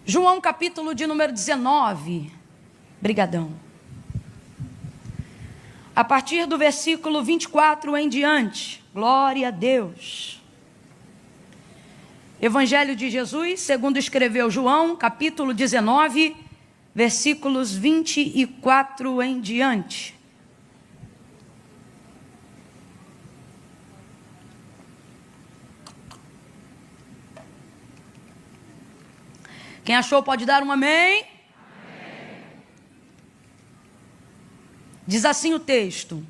João capítulo de número 19. Brigadão. A partir do versículo 24 em diante. Glória a Deus. Evangelho de Jesus, segundo escreveu João, capítulo 19, versículos 24 em diante. Quem achou pode dar um amém? Amém. Diz assim o texto: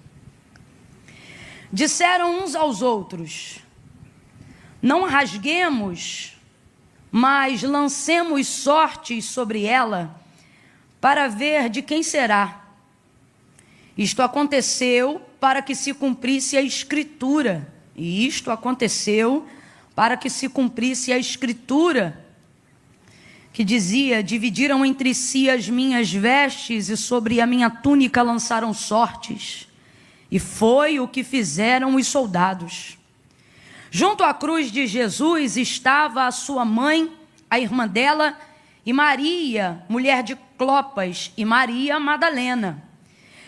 disseram uns aos outros: não rasguemos, mas lancemos sortes sobre ela, para ver de quem será. Isto aconteceu para que se cumprisse a Escritura. E isto aconteceu para que se cumprisse a Escritura, que dizia: dividiram entre si as minhas vestes e sobre a minha túnica lançaram sortes. E foi o que fizeram os soldados. Junto à cruz de Jesus estava a sua mãe, a irmã dela, e Maria, mulher de Clopas, e Maria Madalena.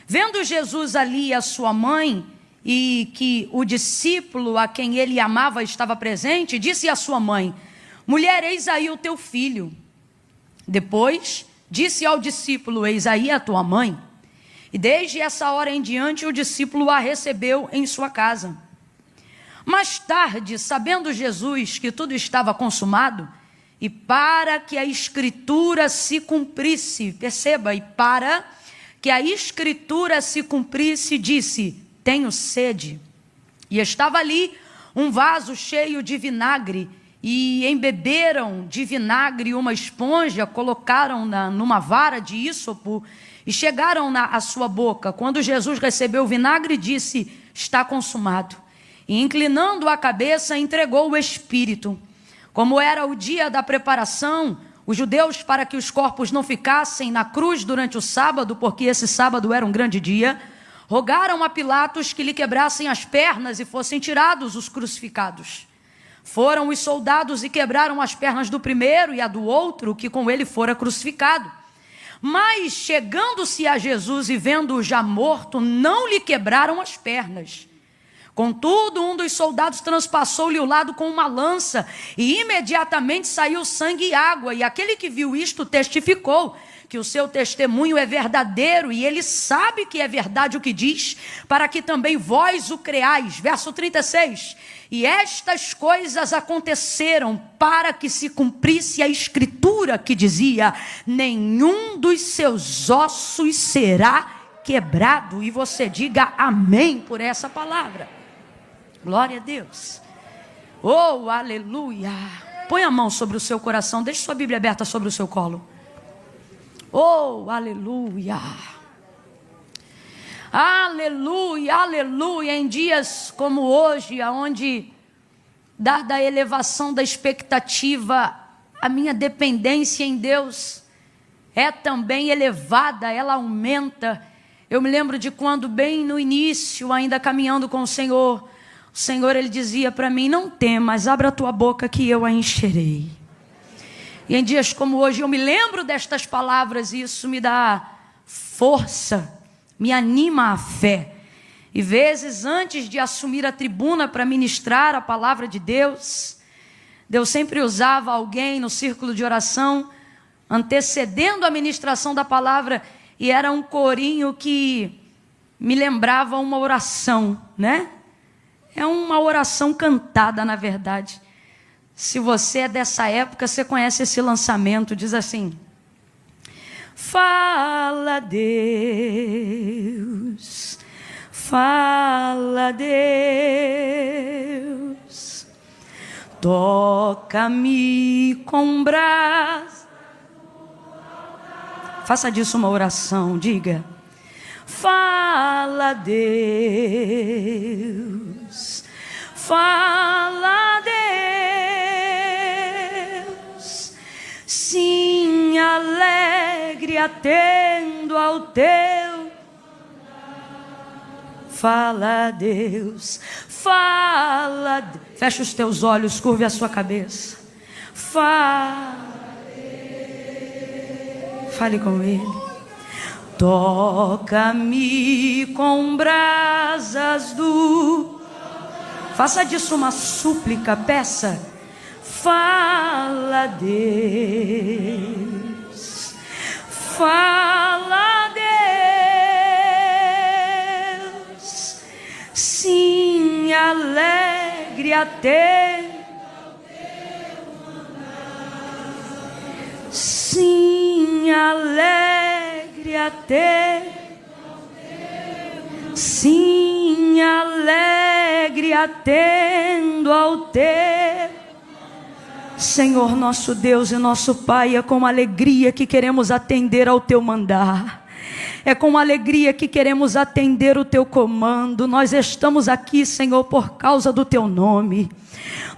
Vendo Jesus ali a sua mãe, e que o discípulo a quem ele amava estava presente, disse à sua mãe: mulher, eis aí o teu filho. Depois disse ao discípulo: eis aí a tua mãe. E desde essa hora em diante o discípulo a recebeu em sua casa. Mais tarde, sabendo Jesus que tudo estava consumado, e para que a Escritura se cumprisse, perceba, e para que a Escritura se cumprisse, disse: tenho sede. E estava ali um vaso cheio de vinagre, e embeberam de vinagre uma esponja, colocaram-na numa vara de ísopo e chegaram-na à sua boca. Quando Jesus recebeu o vinagre, disse: está consumado. E inclinando a cabeça, entregou o Espírito. Como era o dia da preparação, os judeus, para que os corpos não ficassem na cruz durante o sábado, porque esse sábado era um grande dia, rogaram a Pilatos que lhe quebrassem as pernas e fossem tirados os crucificados. Foram os soldados e quebraram as pernas do primeiro e a do outro, que com ele fora crucificado. Mas, chegando-se a Jesus e vendo-o já morto, não lhe quebraram as pernas. Contudo, um dos soldados transpassou-lhe o lado com uma lança, e imediatamente saiu sangue e água. E aquele que viu isto testificou que o seu testemunho é verdadeiro, e ele sabe que é verdade o que diz, para que também vós o creais. Verso 36. E estas coisas aconteceram para que se cumprisse a Escritura que dizia: nenhum dos seus ossos será quebrado. E você diga amém por essa palavra. Glória a Deus. Oh, aleluia. Põe a mão sobre o seu coração, deixe sua Bíblia aberta sobre o seu colo. Oh, aleluia. Aleluia, aleluia. Em dias como hoje, onde, dada a elevação da expectativa, a minha dependência em Deus é também elevada, ela aumenta. Eu me lembro de quando, bem no início, ainda caminhando com o Senhor, ele dizia para mim: não temas, abra a tua boca que eu a encherei. E em dias como hoje eu me lembro destas palavras, e isso me dá força, me anima a fé. E vezes antes de assumir a tribuna para ministrar a palavra de Deus, Deus sempre usava alguém no círculo de oração, antecedendo a ministração da palavra, e era um corinho que me lembrava uma oração, né? É uma oração cantada, na verdade. Se você é dessa época, você conhece esse lançamento, diz assim: fala Deus, fala Deus, toca-me com braço. Faça disso uma oração, diga: fala Deus, fala Deus. Sim, alegre atendo ao teu. Fala Deus, fala. Fecha os teus olhos, curve a sua cabeça. Fala Deus. Fale com Ele. Toca-me com brasas do... Faça disso uma súplica, peça. Fala, Deus. Fala, Deus. Sim, alegre até. Sim, alegre até. Sim, alegre atendo ao teu. Senhor nosso Deus e nosso Pai, é com alegria que queremos atender ao teu mandar. É com alegria que queremos atender o teu comando. Nós estamos aqui, Senhor, por causa do teu nome.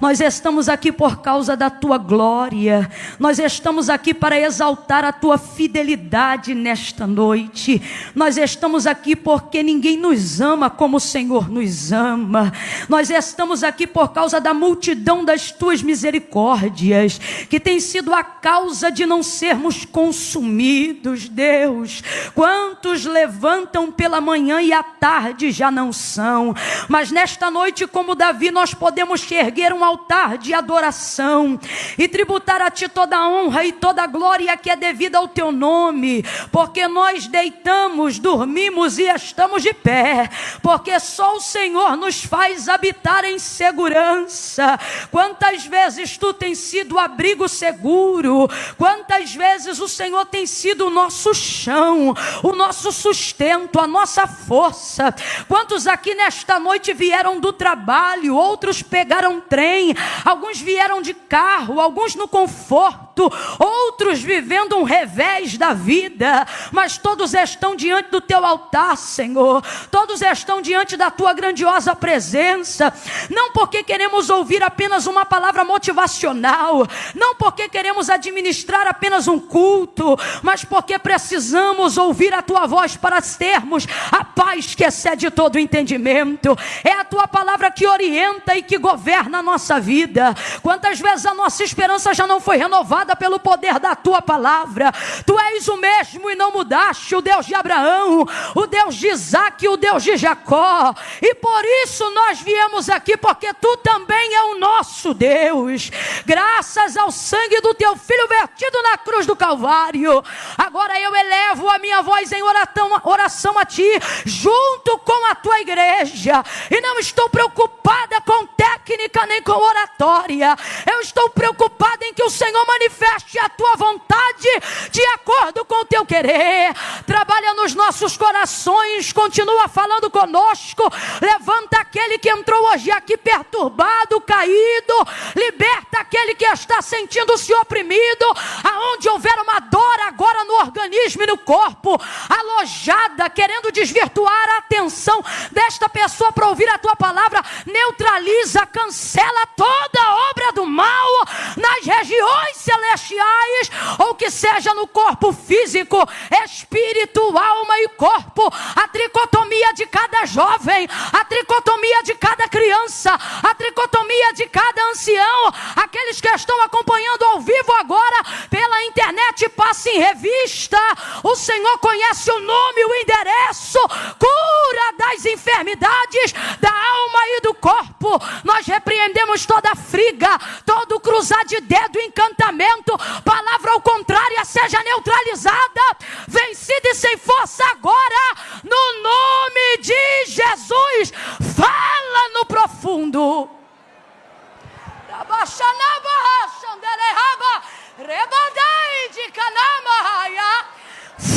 Nós estamos aqui por causa da tua glória. Nós estamos aqui para exaltar a tua fidelidade nesta noite. Nós estamos aqui porque ninguém nos ama como o Senhor nos ama. Nós estamos aqui por causa da multidão das tuas misericórdias, que tem sido a causa de não sermos consumidos, Deus. Quantos levantam pela manhã e à tarde já não são, mas nesta noite, como Davi, nós podemos te erguer um altar de adoração e tributar a ti toda a honra e toda a glória que é devida ao teu nome, porque nós deitamos, dormimos e estamos de pé, porque só o Senhor nos faz habitar em segurança. Quantas vezes tu tens sido o abrigo seguro, quantas vezes o Senhor tem sido o nosso chão, o nosso sustento, a nossa força. Quantos aqui nesta noite vieram do trabalho, outros pegaram trem, alguns vieram de carro, alguns no conforto, outros vivendo um revés da vida, mas todos estão diante do teu altar, Senhor. Todos estão diante da tua grandiosa presença, não porque queremos ouvir apenas uma palavra motivacional, não porque queremos administrar apenas um culto, mas porque precisamos ouvir a tua voz para termos a paz que excede todo o entendimento. É a tua palavra que orienta e que governa a nossa vida. Quantas vezes a nossa esperança já não foi renovada pelo poder da tua palavra? Tu és o mesmo e não mudaste, o Deus de Abraão, o Deus de Isaac, o Deus de Jacó, e por isso nós viemos aqui, porque tu também é o nosso Deus. Graças ao sangue do teu filho vertido na cruz do Calvário, agora eu elevo a minha voz em oração a ti, junto com a tua igreja, e não estou preocupada com técnica nem com oratória. Eu estou preocupada em que o Senhor manifeste a tua vontade de acordo com o teu querer. Trabalha nos nossos corações, continua falando conosco. Levanta aquele que entrou hoje aqui perturbado, caído. Liberta aquele que está sentindo-se oprimido. Aonde houver uma dor agora no organismo e no corpo, alojada, querendo desvirtuar a atenção desta pessoa para ouvir a tua palavra, neutraliza, cancela toda a obra do mal nas regiões celestiais, ou que seja no corpo físico, espírito, alma e corpo. A tricotomia de cada jovem, a tricotomia de cada criança, a tricotomia de cada ancião. Aqueles que estão acompanhando ao vivo agora pela internet, passe em revista. O Senhor conhece o nome, o endereço, cura das enfermidades da alma e do corpo. Nós repreendemos toda friga, todo cruzar de dedo, encantamento, palavra ao contrário, seja neutralizada, vencida e sem força agora, no nome de Jesus. Fala no profundo.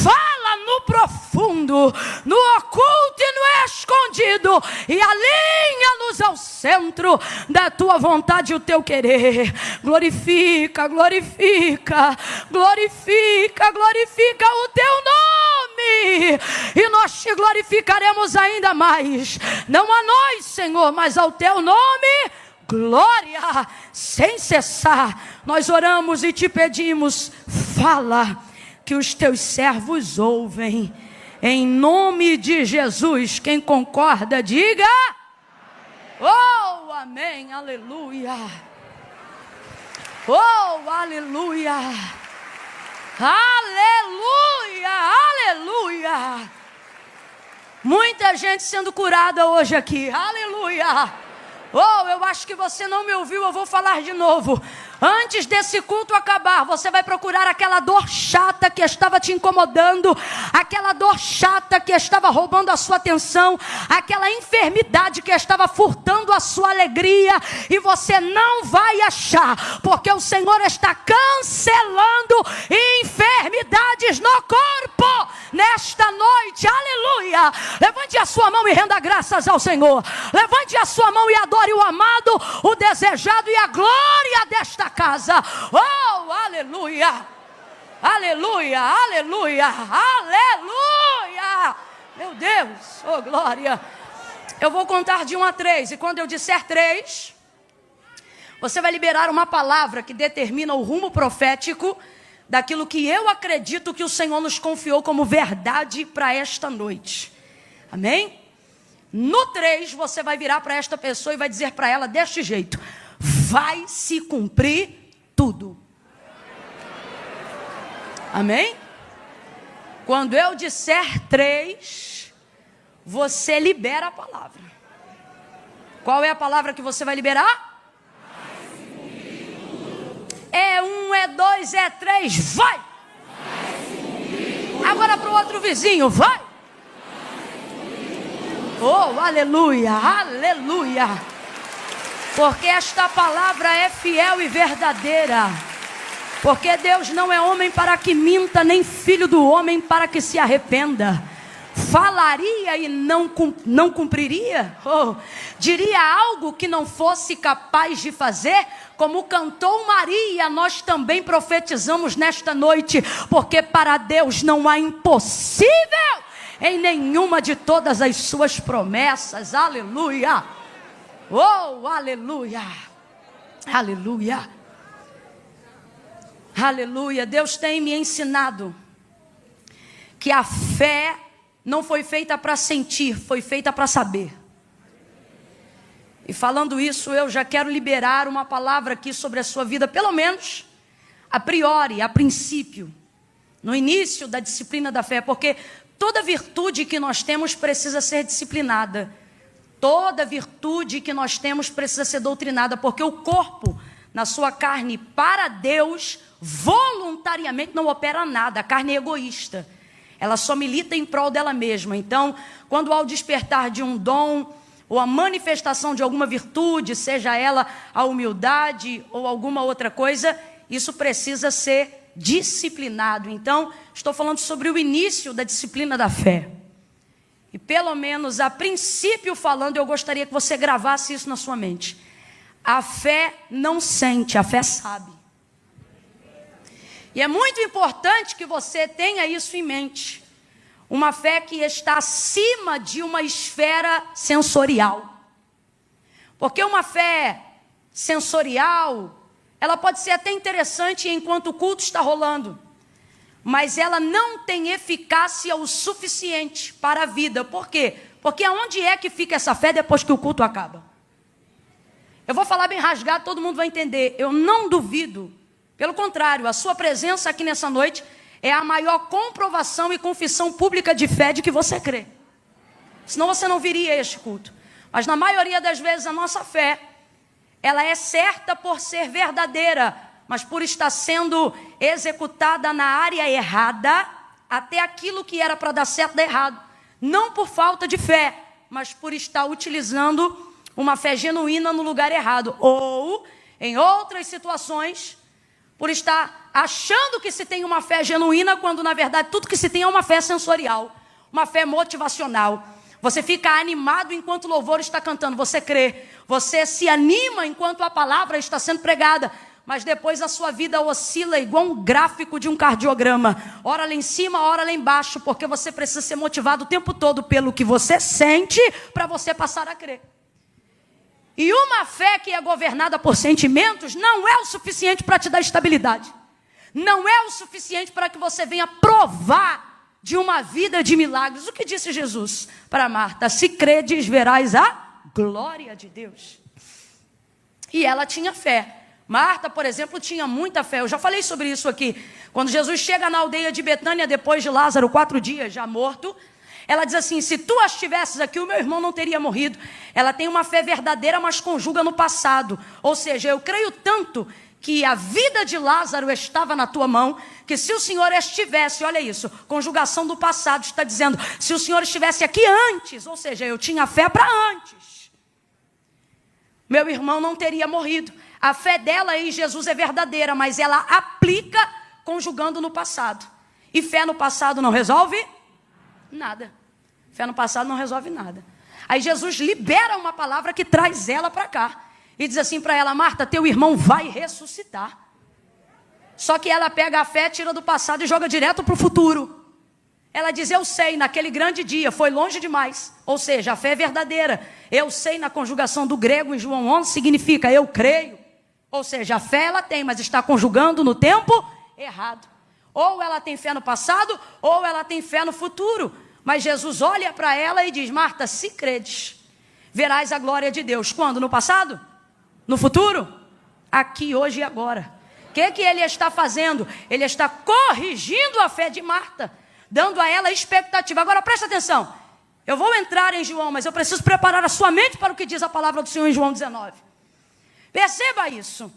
Fala no profundo, no oculto e no escondido, e alinha-nos ao centro da tua vontade e o teu querer. Glorifica, glorifica, glorifica, glorifica o teu nome, e nós te glorificaremos ainda mais, não a nós, Senhor, mas ao teu nome. Glória, sem cessar. Nós oramos e te pedimos, fala, que os teus servos ouvem, em nome de Jesus. Quem concorda, diga oh, amém, aleluia, oh, aleluia, Aleluia, aleluia. Muita gente sendo curada hoje aqui, aleluia. Oh, eu acho que você não me ouviu, eu vou falar de novo. Antes desse culto acabar, você vai procurar aquela dor chata que estava te incomodando, aquela dor chata que estava roubando a sua atenção, aquela enfermidade que estava furtando a sua alegria, e você não vai achar, porque o Senhor está cancelando enfermidades no corpo nesta noite, aleluia. Levante a sua mão e renda graças ao Senhor. Levante a sua mão e adore o amado, o desejado e a glória desta casa. Oh, aleluia, aleluia, aleluia, aleluia. Meu Deus, oh glória. Eu vou contar de 1 a 3, e quando eu disser 3, você vai liberar uma palavra que determina o rumo profético daquilo que eu acredito que o Senhor nos confiou como verdade para esta noite. Amém? No 3, você vai virar para esta pessoa e vai dizer para ela deste jeito: vai se cumprir tudo. Amém? Quando eu disser 3, você libera a palavra. Qual é a palavra que você vai liberar? É 1, é 2, é 3, vai! Agora para o outro vizinho, vai! Oh, aleluia, aleluia! Porque esta palavra é fiel e verdadeira. Porque Deus não é homem para que minta, nem filho do homem para que se arrependa. Falaria e não cumpriria? Oh, diria algo que não fosse capaz de fazer? Como cantou Maria, nós também profetizamos nesta noite. Porque para Deus não há impossível em nenhuma de todas as suas promessas. Aleluia! Oh, aleluia! Aleluia! Aleluia! Deus tem me ensinado que a fé não foi feita para sentir, foi feita para saber. E falando isso, eu já quero liberar uma palavra aqui sobre a sua vida, pelo menos a priori, a princípio, no início da disciplina da fé, porque toda virtude que nós temos precisa ser disciplinada. Toda virtude que nós temos precisa ser doutrinada, porque o corpo, na sua carne, para Deus, voluntariamente não opera nada. A carne é egoísta. Ela só milita em prol dela mesma. Então, quando ao despertar de um dom, ou a manifestação de alguma virtude, seja ela a humildade ou alguma outra coisa, isso precisa ser disciplinado. Então, estou falando sobre o início da disciplina da fé. E pelo menos a princípio falando, eu gostaria que você gravasse isso na sua mente. A fé não sente, a fé sabe. E é muito importante que você tenha isso em mente. Uma fé que está acima de uma esfera sensorial. Porque uma fé sensorial, ela pode ser até interessante enquanto o culto está rolando. Mas ela não tem eficácia o suficiente para a vida. Por quê? Porque aonde é que fica essa fé depois que o culto acaba? Eu vou falar bem rasgado, todo mundo vai entender. Eu não duvido. Pelo contrário, a sua presença aqui nessa noite é a maior comprovação e confissão pública de fé de que você crê. Senão você não viria a este culto. Mas na maioria das vezes a nossa fé, ela é certa por ser verdadeira, mas por estar sendo executada na área errada, até aquilo que era para dar certo dá errado. Não por falta de fé, mas por estar utilizando uma fé genuína no lugar errado. Ou, em outras situações, por estar achando que se tem uma fé genuína, quando na verdade tudo que se tem é uma fé sensorial, uma fé motivacional. Você fica animado enquanto o louvor está cantando, você crê. Você se anima enquanto a palavra está sendo pregada, mas depois a sua vida oscila igual um gráfico de um cardiograma. Ora lá em cima, ora lá embaixo, porque você precisa ser motivado o tempo todo pelo que você sente para você passar a crer. E uma fé que é governada por sentimentos não é o suficiente para te dar estabilidade. Não é o suficiente para que você venha provar de uma vida de milagres. O que disse Jesus para Marta? Se credes, verás a glória de Deus. E ela tinha fé, Marta, por exemplo, tinha muita fé. Eu já falei sobre isso aqui. Quando Jesus chega na aldeia de Betânia, depois de Lázaro, 4 dias já morto, ela diz assim: se tu as tivesses aqui, o meu irmão não teria morrido. Ela tem uma fé verdadeira, mas conjuga no passado. Ou seja, eu creio tanto que a vida de Lázaro estava na tua mão, que se o Senhor estivesse, olha isso, conjugação do passado, está dizendo, se o Senhor estivesse aqui antes, ou seja, eu tinha fé para antes, meu irmão não teria morrido. A fé dela em Jesus é verdadeira, mas ela aplica conjugando no passado. E fé no passado não resolve nada. Fé no passado não resolve nada. Aí Jesus libera uma palavra que traz ela para cá. E diz assim para ela: Marta, teu irmão vai ressuscitar. Só que ela pega a fé, tira do passado e joga direto para o futuro. Ela diz: eu sei, naquele grande dia, foi longe demais. Ou seja, a fé é verdadeira. Eu sei, na conjugação do grego em João 11, significa eu creio. Ou seja, a fé ela tem, mas está conjugando no tempo errado. Ou ela tem fé no passado, ou ela tem fé no futuro. Mas Jesus olha para ela e diz: Marta, se credes, verás a glória de Deus. Quando? No passado? No futuro? Aqui, hoje e agora. O que ele está fazendo? Ele está corrigindo a fé de Marta, dando a ela expectativa. Agora presta atenção. Eu vou entrar em João, mas eu preciso preparar a sua mente para o que diz a palavra do Senhor em João 19. Perceba isso.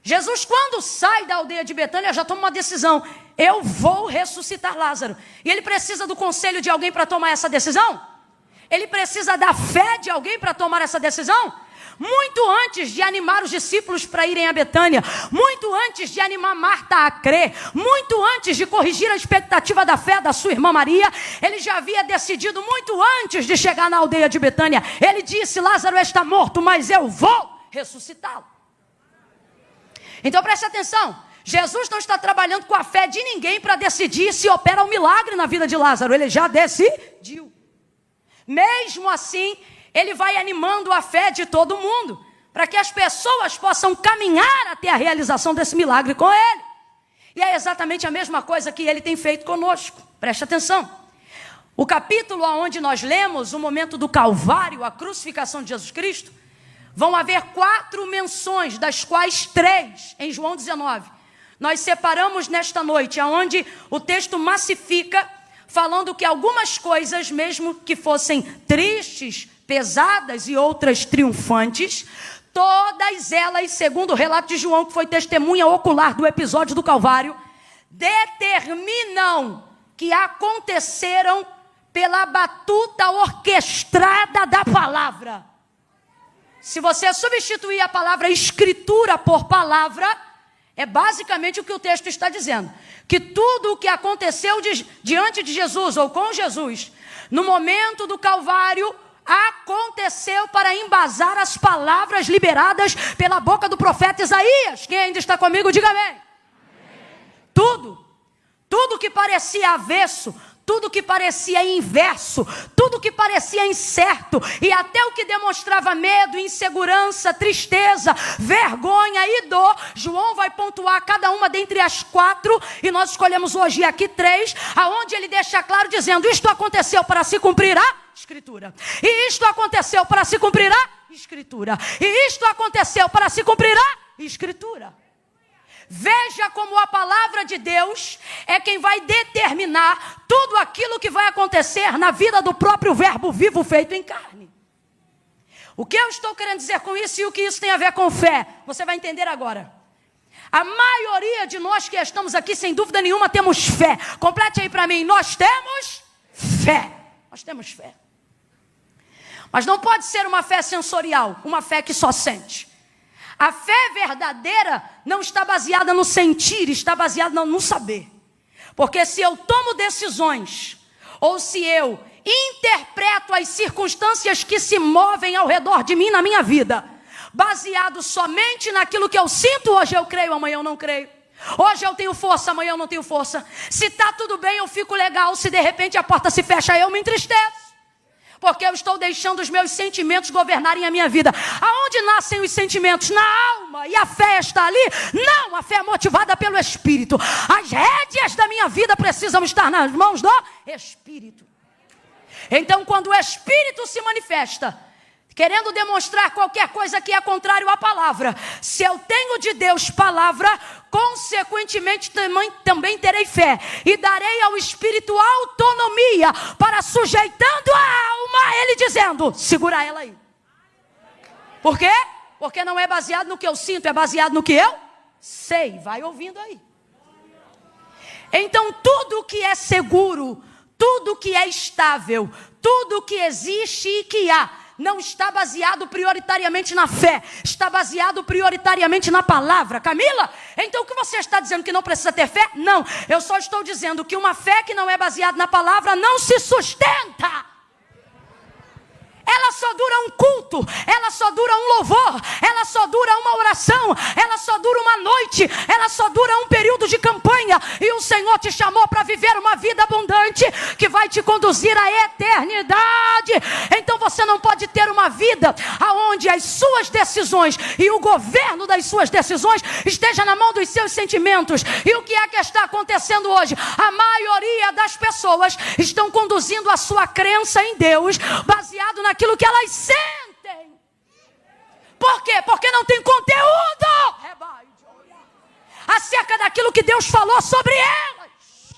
Jesus, quando sai da aldeia de Betânia, já toma uma decisão: eu vou ressuscitar Lázaro. E ele precisa do conselho de alguém para tomar essa decisão? Ele precisa da fé de alguém para tomar essa decisão? Muito antes de animar os discípulos para irem a Betânia, muito antes de animar Marta a crer, muito antes de corrigir a expectativa da fé da sua irmã Maria, ele já havia decidido muito antes de chegar na aldeia de Betânia. Ele disse: Lázaro está morto, mas eu vou ressuscitá-lo. Então preste atenção, Jesus não está trabalhando com a fé de ninguém para decidir se opera um milagre na vida de Lázaro. Ele já decidiu. Mesmo assim, ele vai animando a fé de todo mundo, para que as pessoas possam caminhar até a realização desse milagre com ele. E é exatamente a mesma coisa que ele tem feito conosco. Preste atenção. O capítulo onde nós lemos o momento do Calvário, a crucificação de Jesus Cristo, vão haver 4 menções, das quais 3 em João 19. Nós separamos nesta noite, onde o texto massifica, falando que algumas coisas, mesmo que fossem tristes, pesadas e outras triunfantes, todas elas, segundo o relato de João, que foi testemunha ocular do episódio do Calvário, determinam que aconteceram pela batuta orquestrada da palavra. Se você substituir a palavra escritura por palavra, é basicamente o que o texto está dizendo. Que tudo o que aconteceu diante de Jesus, ou com Jesus, no momento do Calvário, aconteceu para embasar as palavras liberadas pela boca do profeta Isaías. Quem ainda está comigo, diga amém. Tudo que parecia avesso, tudo que parecia inverso, tudo que parecia incerto, e até o que demonstrava medo, insegurança, tristeza, vergonha e dor, João vai pontuar cada uma dentre as 4, e nós escolhemos hoje aqui 3, aonde ele deixa claro dizendo: isto aconteceu para se cumprir a Escritura, e isto aconteceu para se cumprir a Escritura, e isto aconteceu para se cumprir a Escritura. Veja como a palavra de Deus é quem vai determinar tudo aquilo que vai acontecer na vida do próprio verbo vivo feito em carne. O que eu estou querendo dizer com isso e o que isso tem a ver com fé, você vai entender agora. A maioria de nós que estamos aqui, sem dúvida nenhuma, temos fé. Complete aí para mim: nós temos fé. Nós temos fé. Mas não pode ser uma fé sensorial, uma fé que só sente. A fé verdadeira não está baseada no sentir, está baseada no saber. Porque se eu tomo decisões, ou se eu interpreto as circunstâncias que se movem ao redor de mim na minha vida, baseado somente naquilo que eu sinto, hoje eu creio, amanhã eu não creio. Hoje eu tenho força, amanhã eu não tenho força. Se está tudo bem, eu fico legal. Se de repente a porta se fecha, eu me entristeço. Porque eu estou deixando os meus sentimentos governarem a minha vida. Aonde nascem os sentimentos? Na alma. E a fé está ali? Não, a fé é motivada pelo Espírito. As rédeas da minha vida precisam estar nas mãos do Espírito. Então, quando o Espírito se manifesta, querendo demonstrar qualquer coisa que é contrário à palavra. Se eu tenho de Deus palavra, consequentemente também terei fé. E darei ao Espírito autonomia para, sujeitando a alma, ele dizendo, segura ela aí. Por quê? Porque não é baseado no que eu sinto, é baseado no que eu sei. Vai ouvindo aí. Então tudo que é seguro, tudo que é estável, tudo que existe e que há, não está baseado prioritariamente na fé, está baseado prioritariamente na palavra. Camila, então o que você está dizendo, que não precisa ter fé? Não, eu só estou dizendo que uma fé que não é baseada na palavra não se sustenta. Ela só dura um culto, ela só dura um louvor, ela só dura uma oração, ela só dura uma noite, ela só dura um período de campanha. E o Senhor te chamou para viver uma vida abundante que vai te conduzir à eternidade. Então você não pode ter uma vida onde as suas decisões e o governo das suas decisões esteja na mão dos seus sentimentos. E o que é que está acontecendo hoje? A maioria das pessoas estão conduzindo a sua crença em Deus baseado naquilo que elas sentem. Por quê? Porque não tem conteúdo acerca daquilo que Deus falou sobre elas.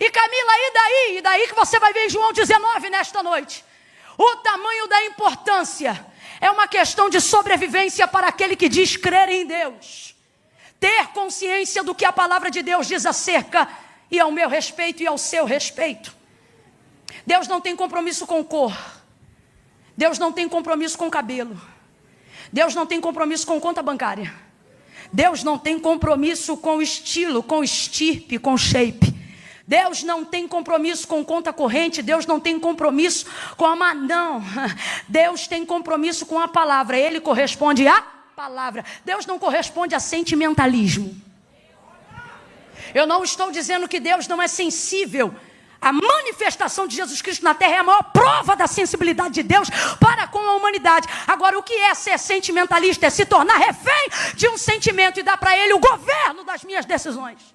E Camila, e daí? E daí que você vai ver em João 19 nesta noite. O tamanho da importância é uma questão de sobrevivência para aquele que diz crer em Deus. Ter consciência do que a palavra de Deus diz acerca e ao meu respeito e ao seu respeito. Deus não tem compromisso com cor. Deus não tem compromisso com cabelo. Deus não tem compromisso com conta bancária. Deus não tem compromisso com estilo, com estirpe, com shape. Deus não tem compromisso com conta corrente. Deus não tem compromisso com a não. Deus tem compromisso com a palavra. Ele corresponde à palavra. Deus não corresponde a sentimentalismo. Eu não estou dizendo que Deus não é sensível. A manifestação de Jesus Cristo na terra é a maior prova da sensibilidade de Deus para com a humanidade. Agora, o que é ser sentimentalista? É se tornar refém de um sentimento e dar para ele o governo das minhas decisões.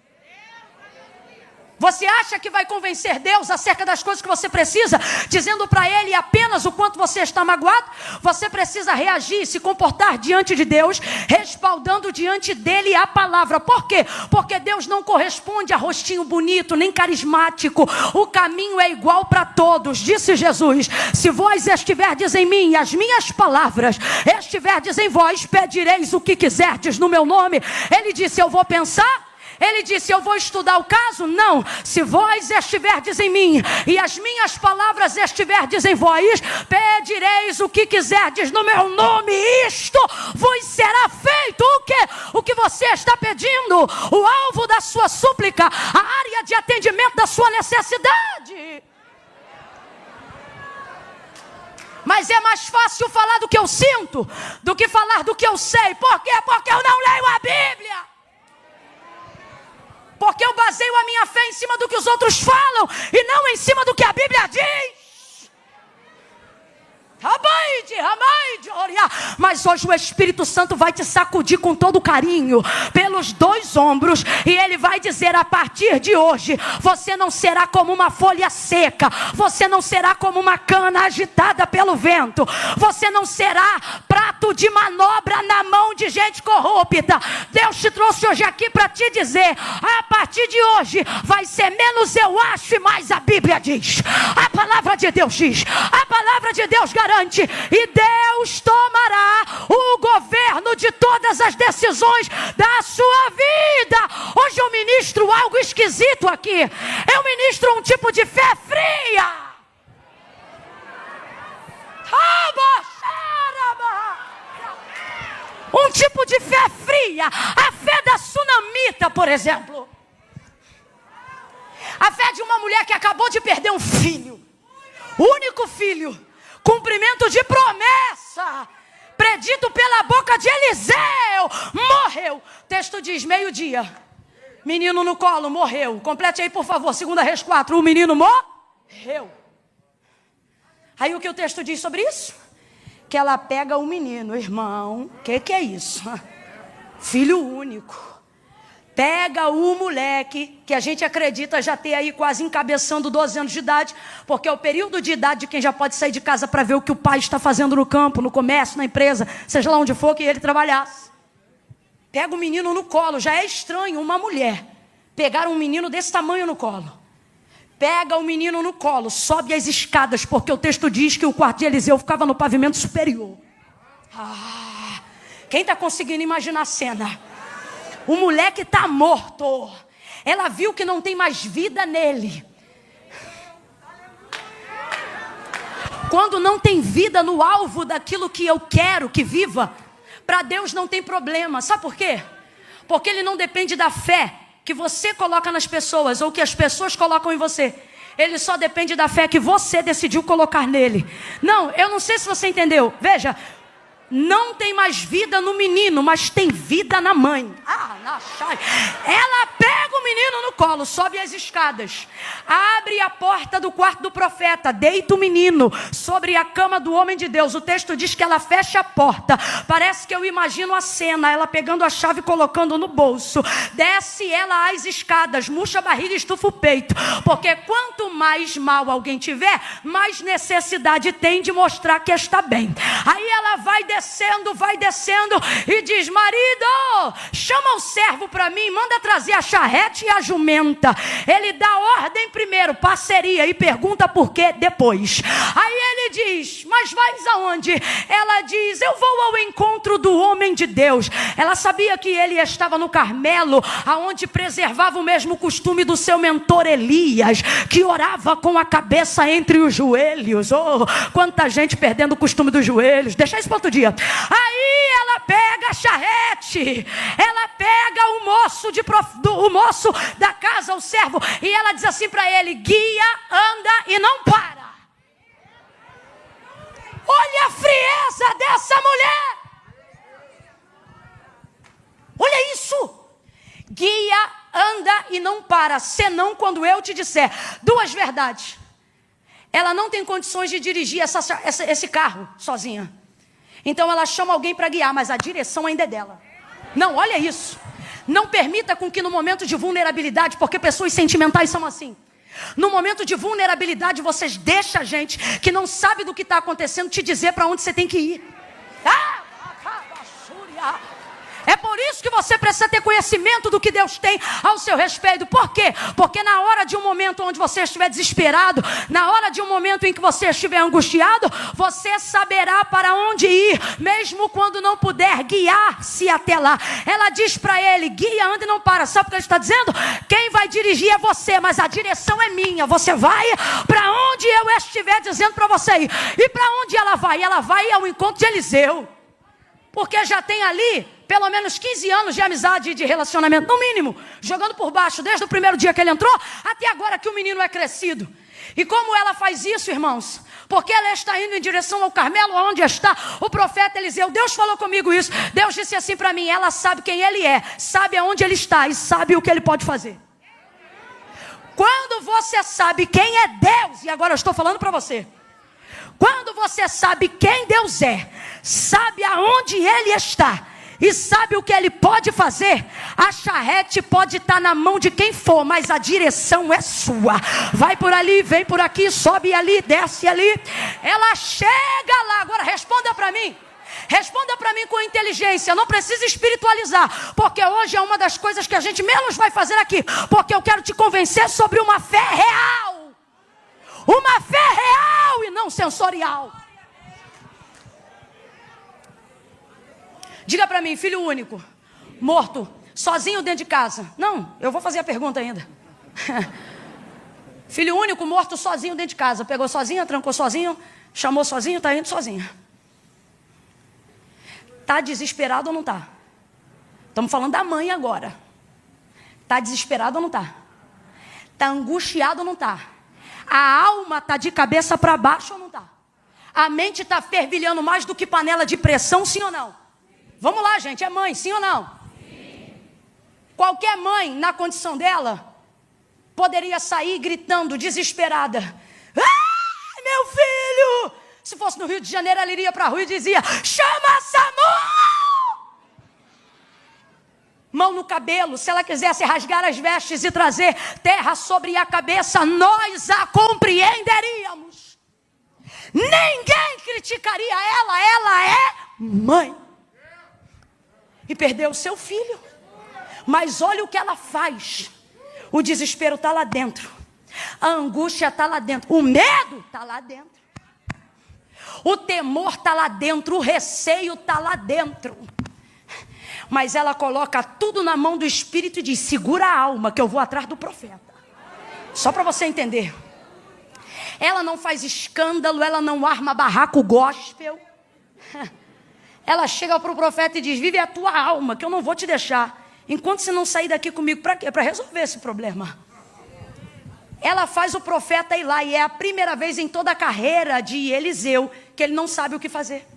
Você acha que vai convencer Deus acerca das coisas que você precisa, dizendo para Ele apenas o quanto você está magoado? Você precisa reagir e se comportar diante de Deus, respaldando diante dEle a palavra. Por quê? Porque Deus não corresponde a rostinho bonito, nem carismático. O caminho é igual para todos. Disse Jesus, se vós estiverdes em mim e as minhas palavras estiverdes em vós, pedireis o que quiserdes no meu nome. Ele disse, eu vou pensar. Ele disse, eu vou estudar o caso? Não. Se vós estiverdes em mim e as minhas palavras estiverdes em vós, pedireis o que quiserdes no meu nome. Isto vos será feito. O quê? O que você está pedindo. O alvo da sua súplica. A área de atendimento da sua necessidade. Mas é mais fácil falar do que eu sinto do que falar do que eu sei. Por quê? Porque eu não leio a Bíblia. Porque eu baseio a minha fé em cima do que os outros falam e não em cima do que a Bíblia diz. Mas hoje o Espírito Santo vai te sacudir com todo carinho pelos dois ombros e ele vai dizer, a partir de hoje você não será como uma folha seca, você não será como uma cana agitada pelo vento, você não será prato de manobra na mão de gente corrupta. Deus te trouxe hoje aqui para te dizer, a partir de hoje vai ser menos eu acho e mais a Bíblia diz. A palavra de Deus diz, a palavra de Deus garante, e Deus tomará o governo de todas as decisões da sua vida. Hoje eu ministro algo esquisito aqui. Eu ministro um tipo de fé fria. Um tipo de fé fria. A fé da sunamita, por exemplo. A fé de uma mulher que acabou de perder um filho. Único filho. Cumprimento de promessa, predito pela boca de Eliseu, morreu. O texto diz, meio-dia, menino no colo, morreu. Complete aí, por favor, 2 Reis 4, o menino morreu. Aí o que o texto diz sobre isso? Que ela pega o menino, irmão, que é isso? Filho único. pega o moleque, que a gente acredita já ter aí quase encabeçando 12 anos de idade, porque é o período de idade de quem já pode sair de casa para ver o que o pai está fazendo no campo, no comércio, na empresa, seja lá onde for que ele trabalhasse. Pega o menino no colo, já é estranho uma mulher pegar um menino desse tamanho no colo. Pega o menino no colo, sobe as escadas, porque o texto diz que o quarto de Eliseu ficava no pavimento superior. Quem está conseguindo imaginar a cena? O moleque está morto. Ela viu que não tem mais vida nele. Quando não tem vida no alvo daquilo que eu quero que viva, para Deus não tem problema. Sabe por quê? Porque Ele não depende da fé que você coloca nas pessoas ou que as pessoas colocam em você. Ele só depende da fé que você decidiu colocar nele. Não, eu não sei se você entendeu. Veja, não tem mais vida no menino, mas tem vida na mãe. Ela pega o menino no colo, sobe as escadas, abre a porta do quarto do profeta, deita o menino sobre a cama do homem de Deus. O texto diz que ela fecha a porta. Parece que eu imagino a cena, ela pegando a chave e colocando no bolso. Desce ela as escadas, murcha a barriga e estufa o peito. Porque quanto mais mal alguém tiver, mais necessidade tem de mostrar que está bem. Aí ela vai descendo e diz: marido, chama o servo para mim, manda trazer a charrete e a jumenta. Ele dá ordem primeiro, parceria, e pergunta por quê depois. Aí ele diz: mas vais aonde? Ela diz: eu vou ao encontro do homem de Deus. Ela sabia que ele estava no Carmelo, aonde preservava o mesmo costume do seu mentor Elias, que orava com a cabeça entre os joelhos. Oh, quanta gente perdendo o costume dos joelhos. Deixa isso para outro dia. Aí ela pega a charrete, ela pega o moço da casa, o servo, e ela diz assim para ele: guia, anda e não para. Olha a frieza dessa mulher. Olha isso. Guia, anda e não para, senão quando eu te disser. Duas verdades. Ela não tem condições de dirigir esse carro sozinha. Então ela chama alguém para guiar, mas a direção ainda é dela. Não, olha isso. Não permita com que no momento de vulnerabilidade, porque pessoas sentimentais são assim. No momento de vulnerabilidade, vocês deixam a gente que não sabe do que está acontecendo te dizer para onde você tem que ir. É por isso que você precisa ter conhecimento do que Deus tem ao seu respeito. Por quê? Porque na hora de um momento onde você estiver desesperado, na hora de um momento em que você estiver angustiado, você saberá para onde ir, mesmo quando não puder guiar-se até lá. Ela diz para ele: guia, anda e não para. Sabe o que ele está dizendo? Quem vai dirigir é você, mas a direção é minha. Você vai para onde eu estiver dizendo para você ir. E para onde ela vai? Ela vai ao encontro de Eliseu. Porque já tem ali pelo menos 15 anos de amizade e de relacionamento, no mínimo, jogando por baixo, desde o primeiro dia que ele entrou, até agora que o menino é crescido. E como ela faz isso, irmãos? Porque ela está indo em direção ao Carmelo, onde está o profeta Eliseu. Deus falou comigo isso. Deus disse assim para mim: ela sabe quem ele é, sabe aonde ele está e sabe o que ele pode fazer. Quando você sabe quem é Deus, e agora eu estou falando para você, quando você sabe quem Deus é, sabe aonde Ele está e sabe o que Ele pode fazer, a charrete pode estar na mão de quem for, mas a direção é sua. Vai por ali, vem por aqui, sobe ali, desce ali. Ela chega lá. Agora responda para mim. Responda para mim com inteligência, não precisa espiritualizar, porque hoje é uma das coisas que a gente menos vai fazer aqui, porque eu quero te convencer sobre uma fé real. Uma fé real e não sensorial. Diga para mim: filho único, morto, sozinho dentro de casa. Não, eu vou fazer a pergunta ainda. Filho único, morto, sozinho dentro de casa. Pegou sozinho, trancou sozinho, chamou sozinho, está indo sozinho. Está desesperado ou não está? Estamos falando da mãe agora. Está desesperado ou não está? Está angustiado ou não está? A alma está de cabeça para baixo ou não está? A mente está fervilhando mais do que panela de pressão, sim ou não? Vamos lá, gente, é mãe, sim ou não? Sim. Qualquer mãe, na condição dela, poderia sair gritando, desesperada: ai, meu filho! Se fosse no Rio de Janeiro, ela iria para a rua e dizia: chama SAMU! mão no cabelo, se ela quisesse rasgar as vestes e trazer terra sobre a cabeça, nós a compreenderíamos. Ninguém criticaria ela é mãe. E perdeu o seu filho. Mas olha o que ela faz. O desespero está lá dentro. A angústia está lá dentro. O medo está lá dentro. O temor está lá dentro. O receio está lá dentro. Mas ela coloca tudo na mão do Espírito e diz: segura a alma que eu vou atrás do profeta. Só para você entender. Ela não faz escândalo, ela não arma barraco gospel. Ela chega para o profeta e diz: vive a tua alma, que eu não vou te deixar. Enquanto você não sair daqui comigo, para quê? Para resolver esse problema. Ela faz o profeta ir lá, e é a primeira vez em toda a carreira de Eliseu que ele não sabe o que fazer.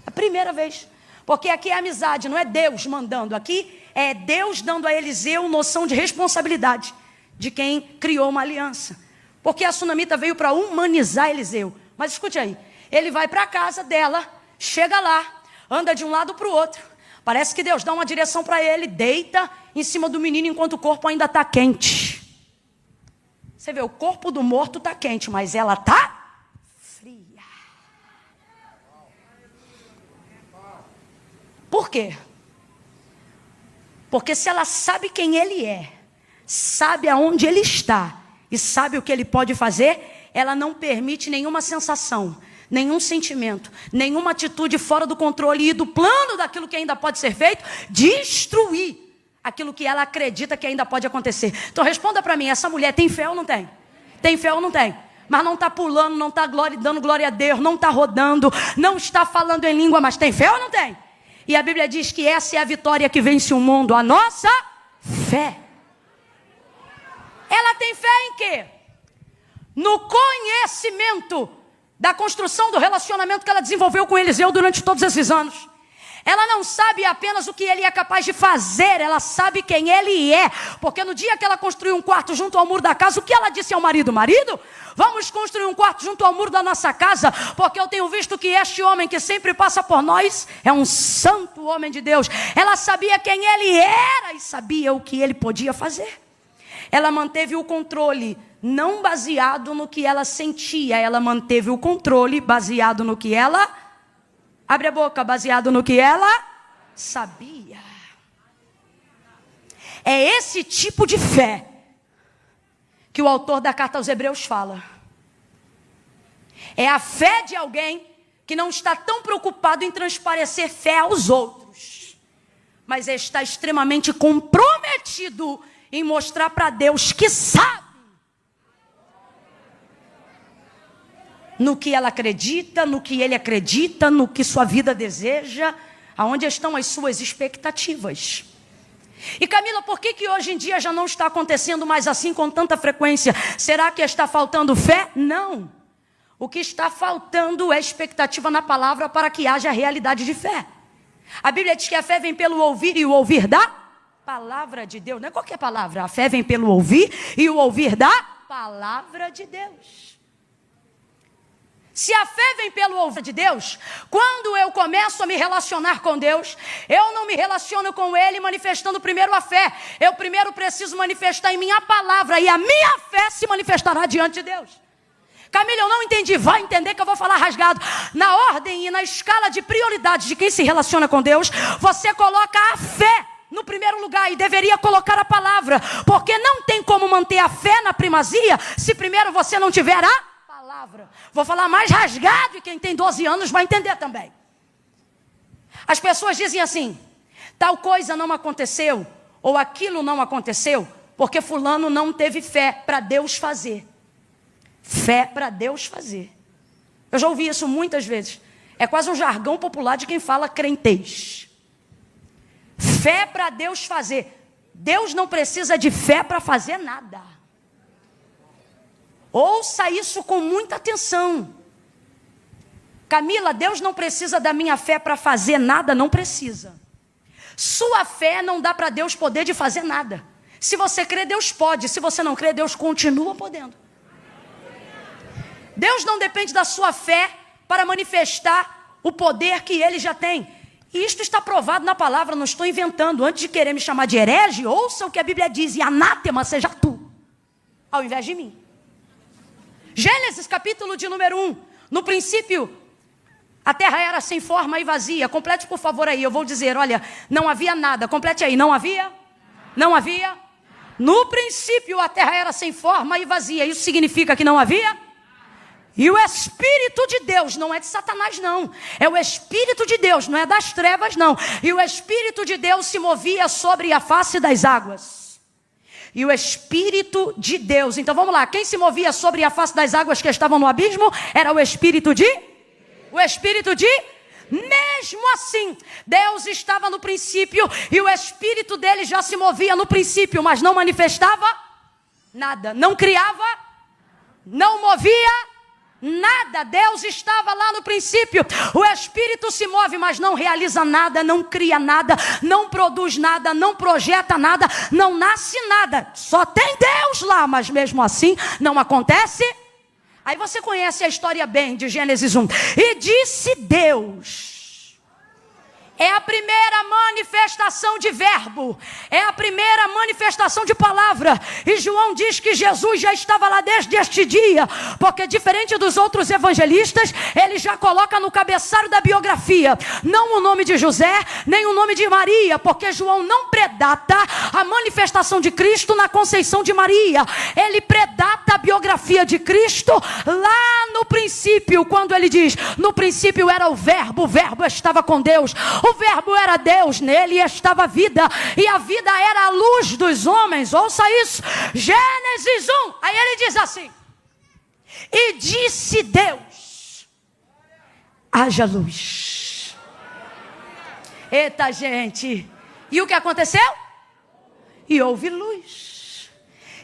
A primeira vez. Porque aqui é amizade, não é Deus mandando. Aqui é Deus dando a Eliseu noção de responsabilidade de quem criou uma aliança. Porque a sunamita veio para humanizar Eliseu. Mas escute aí, ele vai para a casa dela, chega lá, anda de um lado para o outro. Parece que Deus dá uma direção para ele, deita em cima do menino enquanto o corpo ainda está quente. Você vê, o corpo do morto está quente, mas ela está fria. Por quê? Porque se ela sabe quem ele é, sabe aonde ele está e sabe o que ele pode fazer, ela não permite nenhuma sensação, nenhum sentimento, nenhuma atitude fora do controle e do plano daquilo que ainda pode ser feito, destruir aquilo que ela acredita que ainda pode acontecer. Então responda para mim, essa mulher tem fé ou não tem? Tem fé ou não tem? Mas não está pulando, não está dando glória a Deus, não está rodando, não está falando em língua, mas tem fé ou não tem? E a Bíblia diz que essa é a vitória que vence o mundo, a nossa fé. Ela tem fé em quê? No conhecimento da construção do relacionamento que ela desenvolveu com Eliseu durante todos esses anos. Ela não sabe apenas o que ele é capaz de fazer, ela sabe quem ele é. Porque no dia que ela construiu um quarto junto ao muro da casa, o que ela disse ao marido? Marido, vamos construir um quarto junto ao muro da nossa casa, porque eu tenho visto que este homem que sempre passa por nós é um santo homem de Deus. Ela sabia quem ele era e sabia o que ele podia fazer. Ela manteve o controle não baseado no que ela sentia, ela manteve o controle baseado no que ela... Abre a boca, baseado no que ela sabia. É esse tipo de fé que o autor da carta aos Hebreus fala. É a fé de alguém que não está tão preocupado em transparecer fé aos outros, mas está extremamente comprometido em mostrar para Deus que sabe no que ela acredita, no que ele acredita, no que sua vida deseja, aonde estão as suas expectativas. E Camila, por que hoje em dia já não está acontecendo mais assim com tanta frequência? Será que está faltando fé? Não. O que está faltando é expectativa na palavra para que haja realidade de fé. A Bíblia diz que a fé vem pelo ouvir e o ouvir da palavra de Deus. Não é qualquer palavra, a fé vem pelo ouvir e o ouvir da palavra de Deus. Se a fé vem pelo ouvir de Deus, quando eu começo a me relacionar com Deus, eu não me relaciono com Ele manifestando primeiro a fé. Eu primeiro preciso manifestar em mim a palavra, e a minha fé se manifestará diante de Deus. Camila, eu não entendi. Vai entender que eu vou falar rasgado. Na ordem e na escala de prioridades de quem se relaciona com Deus, você coloca a fé no primeiro lugar e deveria colocar a palavra. Porque não tem como manter a fé na primazia se primeiro você não tiver a palavra. Vou falar mais rasgado e quem tem 12 anos vai entender também. As pessoas dizem assim: tal coisa não aconteceu, ou aquilo não aconteceu, porque fulano não teve fé para Deus fazer. Fé para Deus fazer. Eu já ouvi isso muitas vezes. É quase um jargão popular de quem fala crentez. Fé para Deus fazer. Deus não precisa de fé para fazer nada. Ouça isso com muita atenção. Camila, Deus não precisa da minha fé para fazer nada, não precisa. Sua fé não dá para Deus poder de fazer nada. Se você crê, Deus pode. Se você não crê, Deus continua podendo. Deus não depende da sua fé para manifestar o poder que Ele já tem. E isto está provado na palavra, não estou inventando. Antes de querer me chamar de herege, ouça o que a Bíblia diz, e anátema seja tu, ao invés de mim. Gênesis capítulo de número 1. No princípio, a terra era sem forma e vazia. Complete por favor aí, eu vou dizer, olha, não havia nada. Complete aí, não havia? Não havia? No princípio a terra era sem forma e vazia. Isso significa que não havia? E o Espírito de Deus, não é de Satanás não, é o Espírito de Deus, não é das trevas não. E o Espírito de Deus se movia sobre a face das águas. E o Espírito de Deus, então vamos lá, quem se movia sobre a face das águas que estavam no abismo, era o Espírito de? O Espírito de? Mesmo assim, Deus estava no princípio, e o Espírito dele já se movia no princípio, mas não manifestava nada, não criava, não movia nada. Deus estava lá no princípio. O Espírito se move, mas não realiza nada, não cria nada, não produz nada, não projeta nada, não nasce nada. Só tem Deus lá, mas mesmo assim não acontece. Aí você conhece a história bem de Gênesis 1. E disse Deus. É a primeira manifestação de verbo. É a primeira manifestação de palavra. E João diz que Jesus já estava lá desde este dia. Porque diferente dos outros evangelistas, ele já coloca no cabeçalho da biografia não o nome de José, nem o nome de Maria. Porque João não predata a manifestação de Cristo na conceição de Maria. Ele predata a biografia de Cristo lá no princípio. Quando ele diz, no princípio era o verbo estava com Deus. O verbo era Deus, nele estava a vida, e a vida era a luz dos homens. Ouça isso, Gênesis 1, aí ele diz assim, e disse Deus, haja luz. Eita gente, e o que aconteceu? E houve luz.